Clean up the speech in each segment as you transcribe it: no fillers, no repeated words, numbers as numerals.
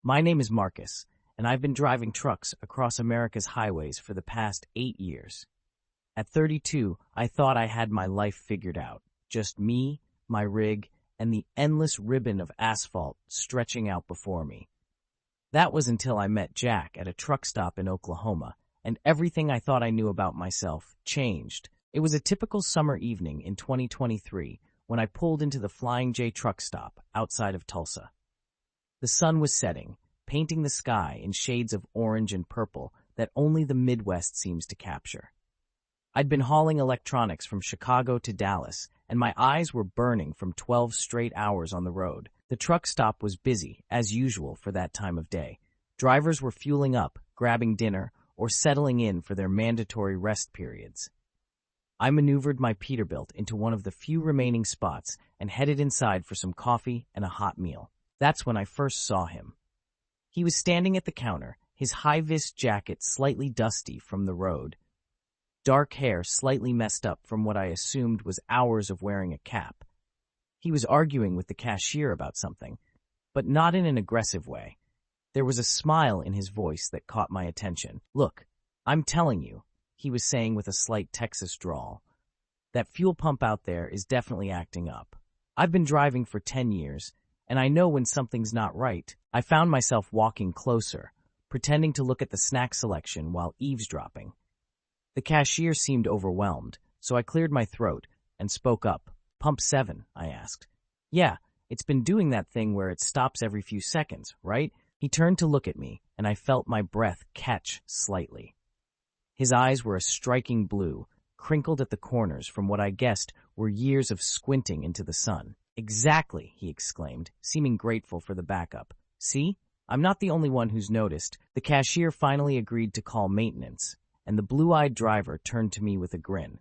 My name is Marcus, and I've been driving trucks across America's highways for the past 8 years. At 32, I thought I had my life figured out. Just me, my rig, and the endless ribbon of asphalt stretching out before me. That was until I met Jack at a truck stop in Oklahoma, and everything I thought I knew about myself changed. It was a typical summer evening in 2023 when I pulled into the Flying J truck stop outside of Tulsa. The sun was setting, painting the sky in shades of orange and purple that only the Midwest seems to capture. I'd been hauling electronics from Chicago to Dallas, and my eyes were burning from 12 straight hours on the road. The truck stop was busy, as usual for that time of day. Drivers were fueling up, grabbing dinner, or settling in for their mandatory rest periods. I maneuvered my Peterbilt into one of the few remaining spots and headed inside for some coffee and a hot meal. That's when I first saw him. He was standing at the counter, his high-vis jacket slightly dusty from the road, dark hair slightly messed up from what I assumed was hours of wearing a cap. He was arguing with the cashier about something, but not in an aggressive way. There was a smile in his voice that caught my attention. "Look, I'm telling you," he was saying with a slight Texas drawl, "that fuel pump out there is definitely acting up. I've been driving for 10 years, and I know when something's not right." I found myself walking closer, pretending to look at the snack selection while eavesdropping. The cashier seemed overwhelmed, so I cleared my throat and spoke up. "Pump 7, I asked. "Yeah, it's been doing that thing where it stops every few seconds, right?" He turned to look at me, and I felt my breath catch slightly. His eyes were a striking blue, crinkled at the corners from what I guessed were years of squinting into the sun. "Exactly," he exclaimed, seeming grateful for the backup. "See? I'm not the only one who's noticed." The cashier finally agreed to call maintenance, and the blue-eyed driver turned to me with a grin.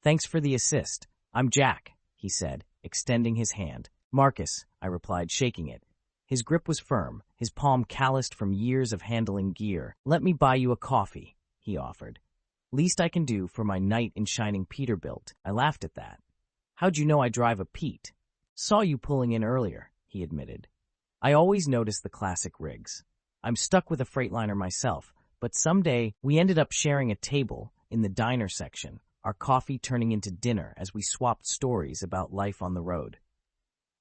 "Thanks for the assist. I'm Jack," he said, extending his hand. "Marcus," I replied, shaking it. His grip was firm, his palm calloused from years of handling gear. "Let me buy you a coffee," he offered. "Least I can do for my knight in shining Peterbilt." I laughed at that. "How'd you know I drive a Pete?" "Saw you pulling in earlier," he admitted. "I always notice the classic rigs. I'm stuck with a Freightliner myself, but someday we ended up sharing a table in the diner section, our coffee turning into dinner as we swapped stories about life on the road."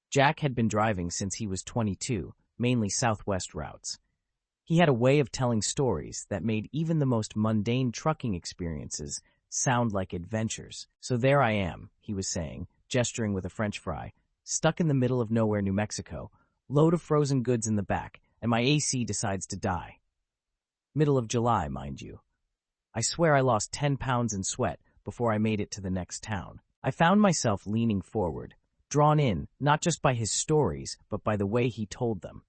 Jack had been driving since he was 22, mainly Southwest routes. He had a way of telling stories that made even the most mundane trucking experiences sound like adventures. "So there I am," he was saying, gesturing with a French fry, "stuck in the middle of nowhere, New Mexico, load of frozen goods in the back, and my AC decides to die. Middle of July, mind you. I swear I lost 10 pounds in sweat before I made it to the next town." I found myself leaning forward, drawn in not just by his stories, but by the way he told them.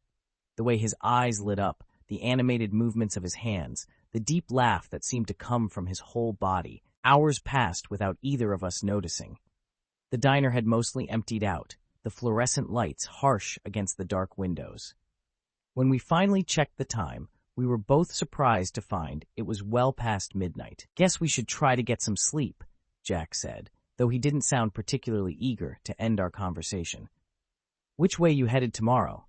The way his eyes lit up, the animated movements of his hands, the deep laugh that seemed to come from his whole body. Hours passed without either of us noticing. The diner had mostly emptied out, the fluorescent lights harsh against the dark windows. When we finally checked the time, we were both surprised to find it was well past midnight. "Guess we should try to get some sleep," Jack said, though he didn't sound particularly eager to end our conversation. "Which way you headed tomorrow?"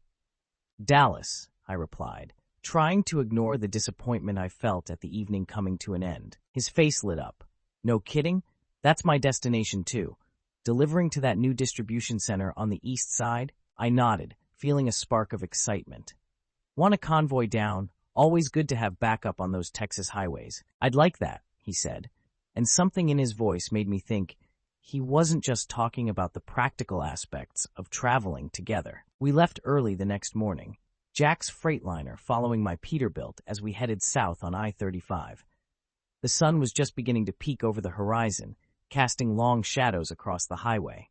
"Dallas," I replied, trying to ignore the disappointment I felt at the evening coming to an end. His face lit up. "No kidding? That's my destination too. Delivering to that new distribution center on the east side?" I nodded, feeling a spark of excitement. "Want a convoy down? Always good to have backup on those Texas highways." "I'd like that," he said, and something in his voice made me think he wasn't just talking about the practical aspects of traveling together. We left early the next morning, Jack's Freightliner following my Peterbilt as we headed south on I-35. The sun was just beginning to peek over the horizon, casting long shadows across the highway.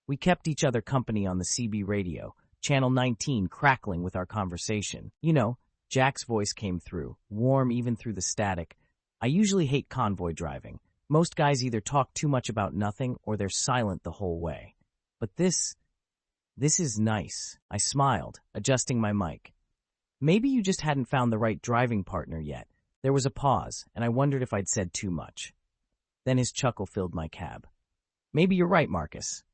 We kept each other company on the CB radio, Channel 19 crackling with our conversation. "You know," Jack's voice came through, warm even through the static. "I usually hate convoy driving. Most guys either talk too much about nothing or they're silent the whole way. But this is nice." I smiled, adjusting my mic. "Maybe you just hadn't found the right driving partner yet." There was a pause, and I wondered if I'd said too much. Then his chuckle filled my cab. "Maybe you're right, Marcus.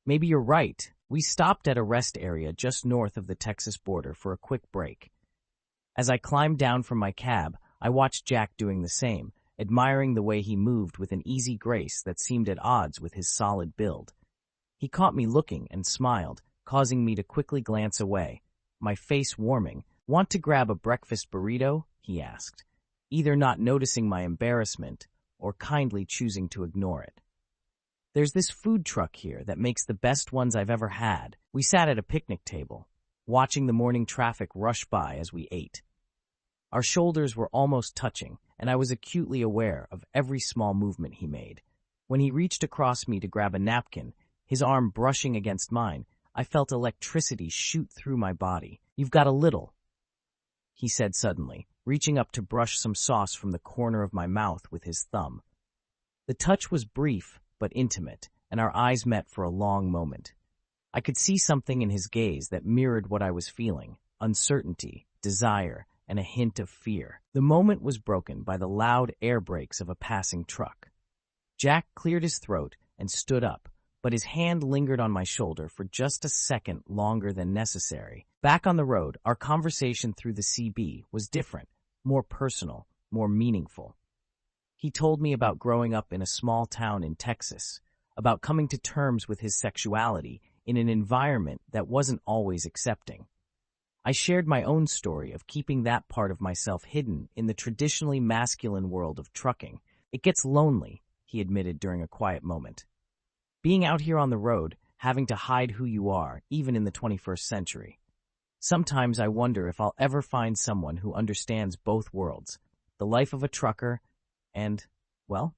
Maybe you're right. We stopped at a rest area just north of the Texas border for a quick break. As I climbed down from my cab, I watched Jack doing the same, admiring the way he moved with an easy grace that seemed at odds with his solid build. He caught me looking and smiled, causing me to quickly glance away, my face warming. "Want to grab a breakfast burrito?" he asked, either not noticing my embarrassment or kindly choosing to ignore it. "There's this food truck here that makes the best ones I've ever had." We sat at a picnic table, watching the morning traffic rush by as we ate. Our shoulders were almost touching, and I was acutely aware of every small movement he made. When he reached across me to grab a napkin, his arm brushing against mine, I felt electricity shoot through my body. "You've got a little," he said suddenly, reaching up to brush some sauce from the corner of my mouth with his thumb. The touch was brief but intimate, and our eyes met for a long moment. I could see something in his gaze that mirrored what I was feeling: uncertainty, desire, and a hint of fear. The moment was broken by the loud air brakes of a passing truck. Jack cleared his throat and stood up, but his hand lingered on my shoulder for just a second longer than necessary. Back on the road, our conversation through the CB was different, more personal, more meaningful. He told me about growing up in a small town in Texas, about coming to terms with his sexuality in an environment that wasn't always accepting. I shared my own story of keeping that part of myself hidden in the traditionally masculine world of trucking. "It gets lonely," he admitted during a quiet moment. "Being out here on the road, having to hide who you are, even in the 21st century. Sometimes I wonder if I'll ever find someone who understands both worlds, the life of a trucker and, well,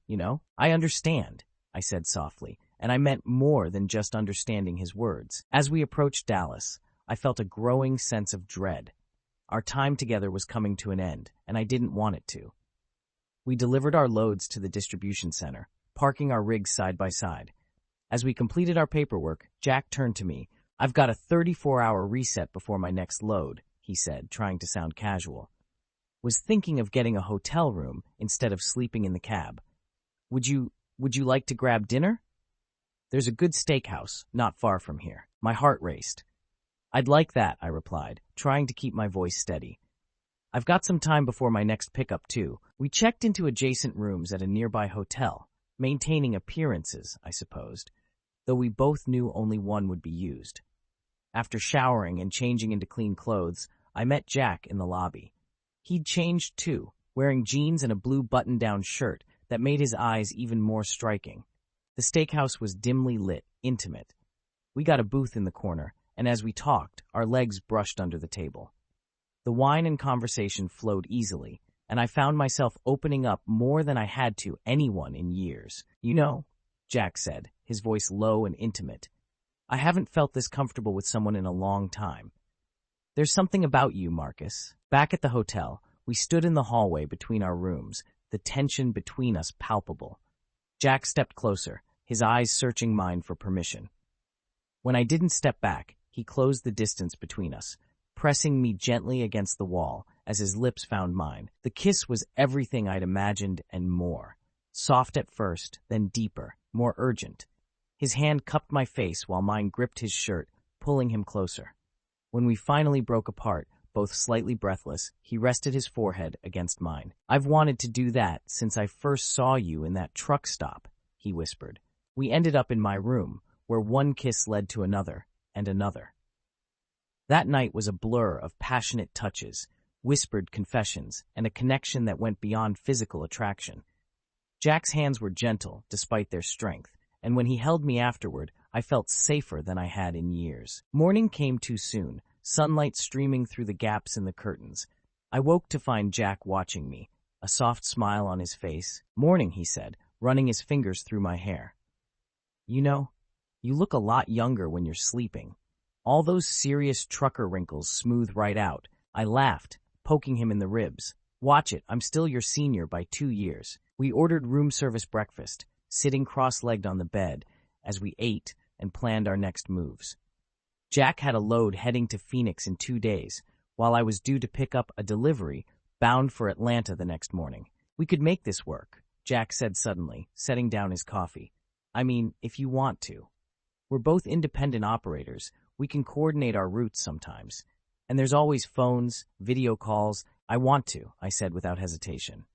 I understand," I said softly, and I meant more than just understanding his words. As we approached Dallas, I felt a growing sense of dread. Our time together was coming to an end, and I didn't want it to. We delivered our loads to the distribution center, parking our rigs side by side. As we completed our paperwork, Jack turned to me. "I've got a 34-hour reset before my next load," he said, trying to sound casual. "Was thinking of getting a hotel room instead of sleeping in the cab. Would you like to grab dinner? There's a good steakhouse not far from here." My heart raced. "I'd like that," I replied, trying to keep my voice steady. "I've got some time before my next pickup, too." We checked into adjacent rooms at a nearby hotel, maintaining appearances, I supposed, though we both knew only one would be used. After showering and changing into clean clothes, I met Jack in the lobby. He'd changed, too, wearing jeans and a blue button-down shirt that made his eyes even more striking. The steakhouse was dimly lit, intimate. We got a booth in the corner, and as we talked, our legs brushed under the table. The wine and conversation flowed easily, and I found myself opening up more than I had to anyone in years. Jack said, his voice low and intimate, "I haven't felt this comfortable with someone in a long time. There's something about you, Marcus." Back at the hotel, we stood in the hallway between our rooms, the tension between us palpable. Jack stepped closer, his eyes searching mine for permission. When I didn't step back, he closed the distance between us, pressing me gently against the wall as his lips found mine. The kiss was everything I'd imagined and more. Soft at first, then deeper, more urgent. His hand cupped my face while mine gripped his shirt, pulling him closer. When we finally broke apart, both slightly breathless, he rested his forehead against mine. "I've wanted to do that since I first saw you in that truck stop," he whispered. We ended up in my room, where one kiss led to another and another. That night was a blur of passionate touches, whispered confessions, and a connection that went beyond physical attraction. Jack's hands were gentle, despite their strength, and when he held me afterward, I felt safer than I had in years. Morning came too soon, sunlight streaming through the gaps in the curtains. I woke to find Jack watching me, a soft smile on his face. "Morning," he said, running his fingers through my hair. You look a lot younger when you're sleeping. All those serious trucker wrinkles smooth right out." I laughed, poking him in the ribs. "Watch it, I'm still your senior by 2 years." We ordered room service breakfast, sitting cross-legged on the bed as we ate and planned our next moves. Jack had a load heading to Phoenix in 2 days, while I was due to pick up a delivery bound for Atlanta the next morning. "We could make this work," Jack said suddenly, setting down his coffee. "I mean, if you want to." We're both independent operators. We can coordinate our routes sometimes. And there's always phones, video calls. I want to, I said without hesitation.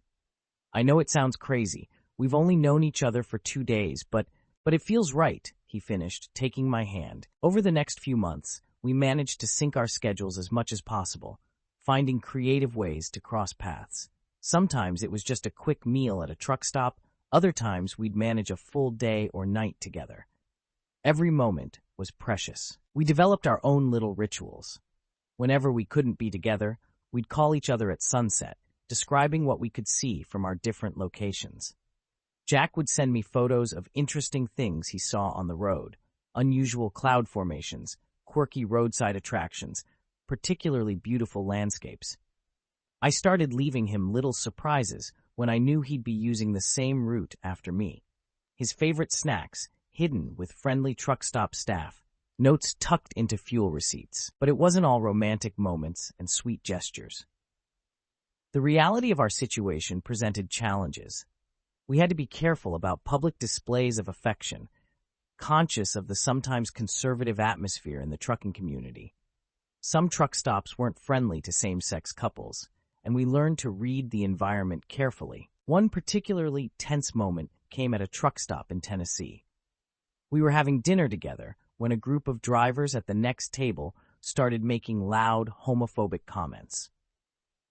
I know it sounds crazy. We've only known each other for 2 days, but it feels right, he finished, taking my hand. Over the next few months, we managed to sync our schedules as much as possible, finding creative ways to cross paths. Sometimes it was just a quick meal at a truck stop. Other times we'd manage a full day or night together. Every moment was precious. We developed our own little rituals. Whenever we couldn't be together, we'd call each other at sunset, describing what we could see from our different locations. Jack would send me photos of interesting things he saw on the road, unusual cloud formations, quirky roadside attractions, particularly beautiful landscapes. I started leaving him little surprises when I knew he'd be using the same route after me. His favorite snacks, hidden with friendly truck stop staff, notes tucked into fuel receipts. But it wasn't all romantic moments and sweet gestures. The reality of our situation presented challenges. We had to be careful about public displays of affection, conscious of the sometimes conservative atmosphere in the trucking community. Some truck stops weren't friendly to same-sex couples, and we learned to read the environment carefully. One particularly tense moment came at a truck stop in Tennessee. We were having dinner together when a group of drivers at the next table started making loud, homophobic comments.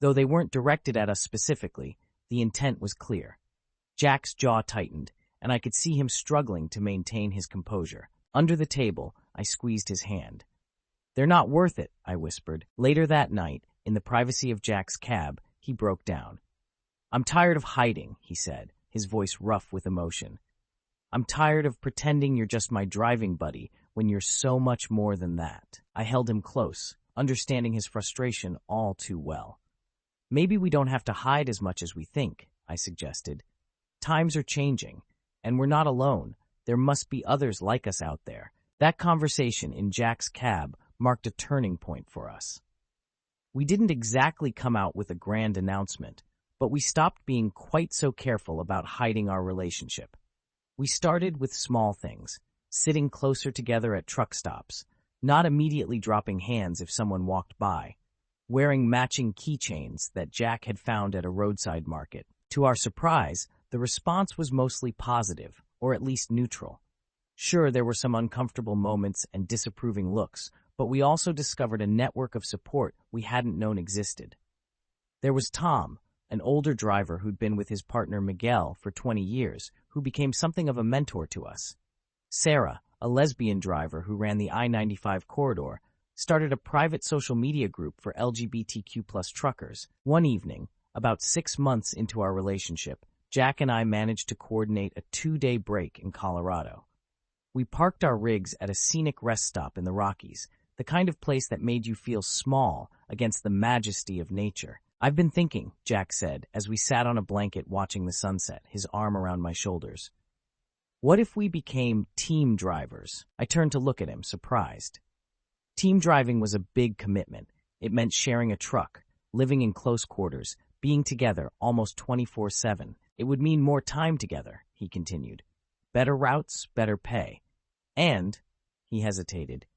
Though they weren't directed at us specifically, the intent was clear. Jack's jaw tightened, and I could see him struggling to maintain his composure. Under the table, I squeezed his hand. "They're not worth it," I whispered. Later that night, in the privacy of Jack's cab, he broke down. "I'm tired of hiding," he said, his voice rough with emotion. "I'm tired of pretending you're just my driving buddy when you're so much more than that." I held him close, understanding his frustration all too well. "Maybe we don't have to hide as much as we think," I suggested. "Times are changing, and we're not alone. There must be others like us out there." That conversation in Jack's cab marked a turning point for us. We didn't exactly come out with a grand announcement, but we stopped being quite so careful about hiding our relationship. We started with small things, sitting closer together at truck stops, not immediately dropping hands if someone walked by, wearing matching keychains that Jack had found at a roadside market. To our surprise, the response was mostly positive, or at least neutral. Sure, there were some uncomfortable moments and disapproving looks, but we also discovered a network of support we hadn't known existed. There was Tom, an older driver who'd been with his partner Miguel for 20 years, who became something of a mentor to us. Sarah, a lesbian driver who ran the I-95 corridor, started a private social media group for LGBTQ+ truckers. One evening, about 6 months into our relationship, Jack and I managed to coordinate a 2-day break in Colorado. We parked our rigs at a scenic rest stop in the Rockies, the kind of place that made you feel small against the majesty of nature. "I've been thinking," Jack said, as we sat on a blanket watching the sunset, his arm around my shoulders. "What if we became team drivers?" I turned to look at him, surprised. Team driving was a big commitment. It meant sharing a truck, living in close quarters, being together almost 24/7. It would mean more time together, he continued. Better routes, better pay. And, he hesitated,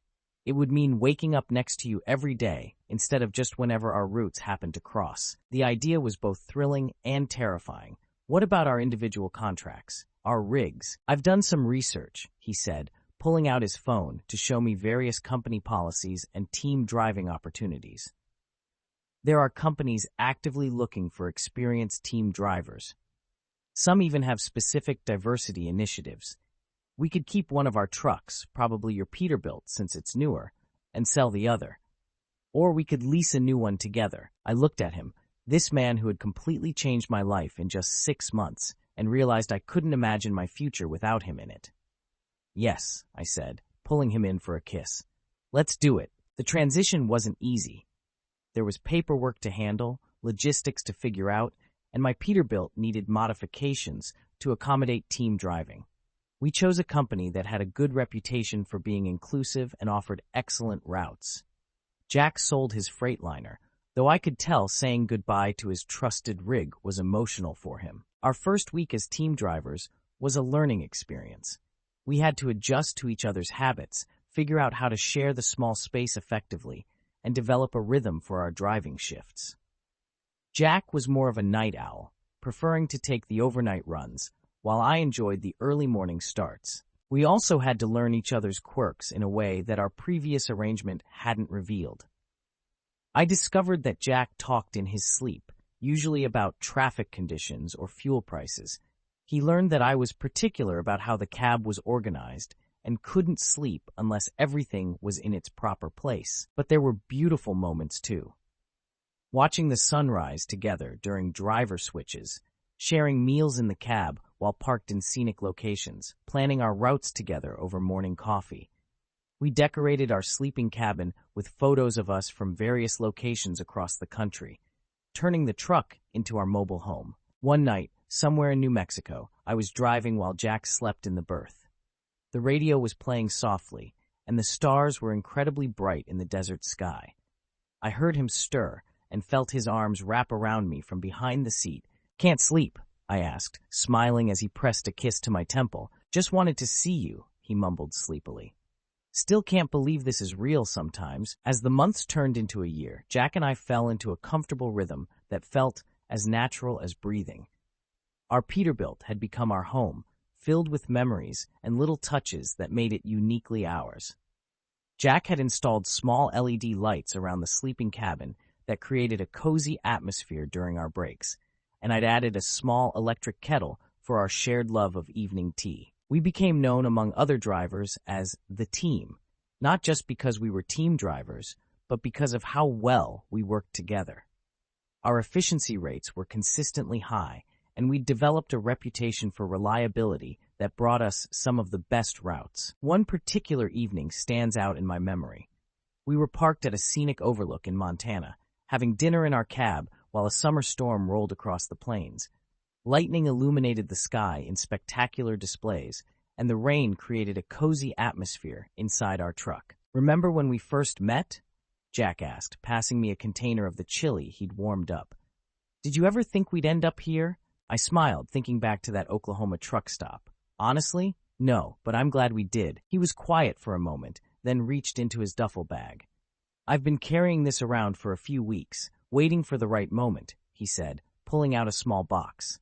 it would mean waking up next to you every day instead of just whenever our routes happened to cross. The idea was both thrilling and terrifying. What about our individual contracts, our rigs? "I've done some research," he said, pulling out his phone to show me various company policies and team driving opportunities. There are companies actively looking for experienced team drivers. Some even have specific diversity initiatives. We could keep one of our trucks, probably your Peterbilt since it's newer, and sell the other. Or we could lease a new one together. I looked at him, this man who had completely changed my life in just 6 months, and realized I couldn't imagine my future without him in it. "Yes," I said, pulling him in for a kiss. "Let's do it." The transition wasn't easy. There was paperwork to handle, logistics to figure out, and my Peterbilt needed modifications to accommodate team driving. We chose a company that had a good reputation for being inclusive and offered excellent routes. Jack sold his Freightliner, though I could tell saying goodbye to his trusted rig was emotional for him. Our first week as team drivers was a learning experience. We had to adjust to each other's habits, figure out how to share the small space effectively, and develop a rhythm for our driving shifts. Jack was more of a night owl, preferring to take the overnight runs, while I enjoyed the early morning starts. We also had to learn each other's quirks in a way that our previous arrangement hadn't revealed. I discovered that Jack talked in his sleep, usually about traffic conditions or fuel prices. He learned that I was particular about how the cab was organized and couldn't sleep unless everything was in its proper place. But there were beautiful moments too. Watching the sunrise together during driver switches, sharing meals in the cab while parked in scenic locations, planning our routes together over morning coffee. We decorated our sleeping cabin with photos of us from various locations across the country, turning the truck into our mobile home. One night, somewhere in New Mexico, I was driving while Jack slept in the berth. The radio was playing softly, and the stars were incredibly bright in the desert sky. I heard him stir and felt his arms wrap around me from behind the seat. "Can't sleep?" I asked, smiling as he pressed a kiss to my temple. "Just wanted to see you," he mumbled sleepily. Still can't believe this is real sometimes. As the months turned into a year, Jack and I fell into a comfortable rhythm that felt as natural as breathing. Our Peterbilt had become our home, filled with memories and little touches that made it uniquely ours. Jack had installed small LED lights around the sleeping cabin that created a cozy atmosphere during our breaks, and I'd added a small electric kettle for our shared love of evening tea. We became known among other drivers as the team, not just because we were team drivers, but because of how well we worked together. Our efficiency rates were consistently high, and we developed a reputation for reliability that brought us some of the best routes. One particular evening stands out in my memory. We were parked at a scenic overlook in Montana, having dinner in our cab while a summer storm rolled across the plains. Lightning illuminated the sky in spectacular displays, and the rain created a cozy atmosphere inside our truck. "Remember when we first met?" Jack asked, passing me a container of the chili he'd warmed up. "Did you ever think we'd end up here?" I smiled, thinking back to that Oklahoma truck stop. "Honestly, no, but I'm glad we did." He was quiet for a moment, then reached into his duffel bag. "I've been carrying this around for a few weeks, waiting for the right moment," he said, pulling out a small box.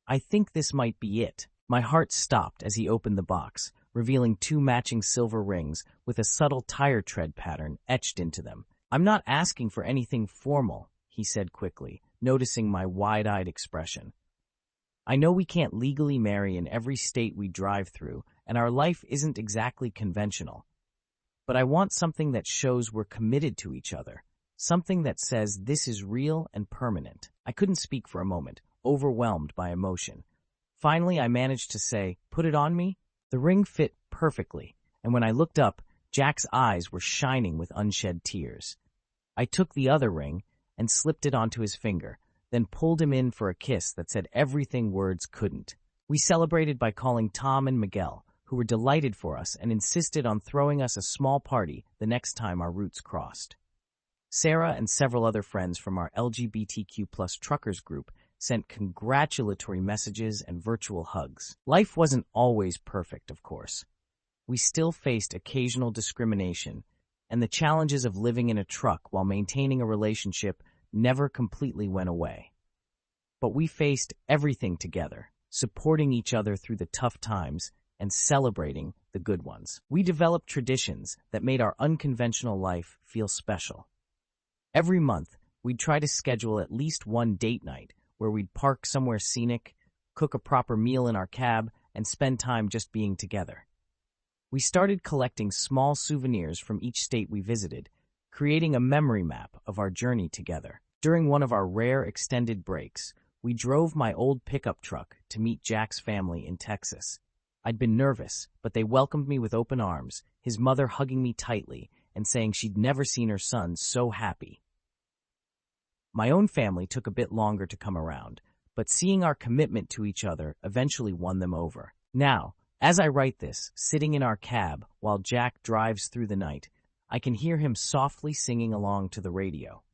"I think this might be it." My heart stopped as he opened the box, revealing 2 matching silver rings with a subtle tire tread pattern etched into them. "I'm not asking for anything formal," he said quickly, noticing my wide-eyed expression. "I know we can't legally marry in every state we drive through, and our life isn't exactly conventional. But I want something that shows we're committed to each other, something that says this is real and permanent." I couldn't speak for a moment, overwhelmed by emotion. Finally, I managed to say, "Put it on me?" The ring fit perfectly, and when I looked up, Jack's eyes were shining with unshed tears. I took the other ring and slipped it onto his finger, then pulled him in for a kiss that said everything words couldn't. We celebrated by calling Tom and Miguel, who were delighted for us and insisted on throwing us a small party the next time our routes crossed. Sarah and several other friends from our LGBTQ+ truckers group sent congratulatory messages and virtual hugs. Life wasn't always perfect, of course. We still faced occasional discrimination, and the challenges of living in a truck while maintaining a relationship never completely went away. But we faced everything together, supporting each other through the tough times and celebrating the good ones. We developed traditions that made our unconventional life feel special. Every month, we'd try to schedule at least one date night where we'd park somewhere scenic, cook a proper meal in our cab, and spend time just being together. We started collecting small souvenirs from each state we visited, creating a memory map of our journey together. During one of our rare extended breaks, we drove my old pickup truck to meet Jack's family in Texas. I'd been nervous, but they welcomed me with open arms, his mother hugging me tightly and saying she'd never seen her son so happy. My own family took a bit longer to come around, but seeing our commitment to each other eventually won them over. Now, as I write this, sitting in our cab while Jack drives through the night, I can hear him softly singing along to the radio.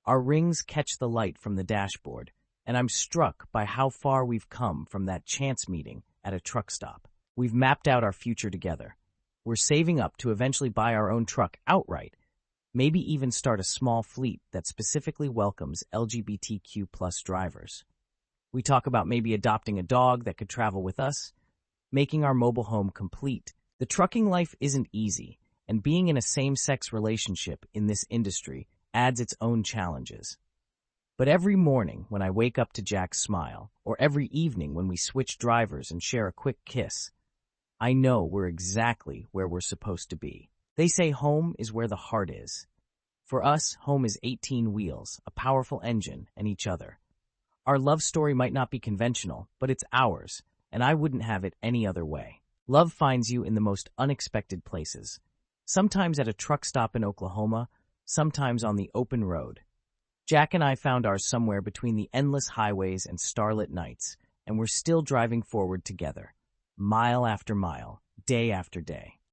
Our rings catch the light from the dashboard, and I'm struck by how far we've come from that chance meeting at a truck stop. We've mapped out our future together. We're saving up to eventually buy our own truck outright, maybe even start a small fleet that specifically welcomes LGBTQ plus drivers. We talk about maybe adopting a dog that could travel with us, making our mobile home complete. The trucking life isn't easy, and being in a same-sex relationship in this industry adds its own challenges. But every morning when I wake up to Jack's smile, or every evening when we switch drivers and share a quick kiss, I know we're exactly where we're supposed to be. They say home is where the heart is. For us, home is 18 wheels, a powerful engine, and each other. Our love story might not be conventional, but it's ours, and I wouldn't have it any other way. Love finds you in the most unexpected places. Sometimes at a truck stop in Oklahoma, sometimes on the open road. Jack and I found ours somewhere between the endless highways and starlit nights, and we're still driving forward together, mile after mile, day after day.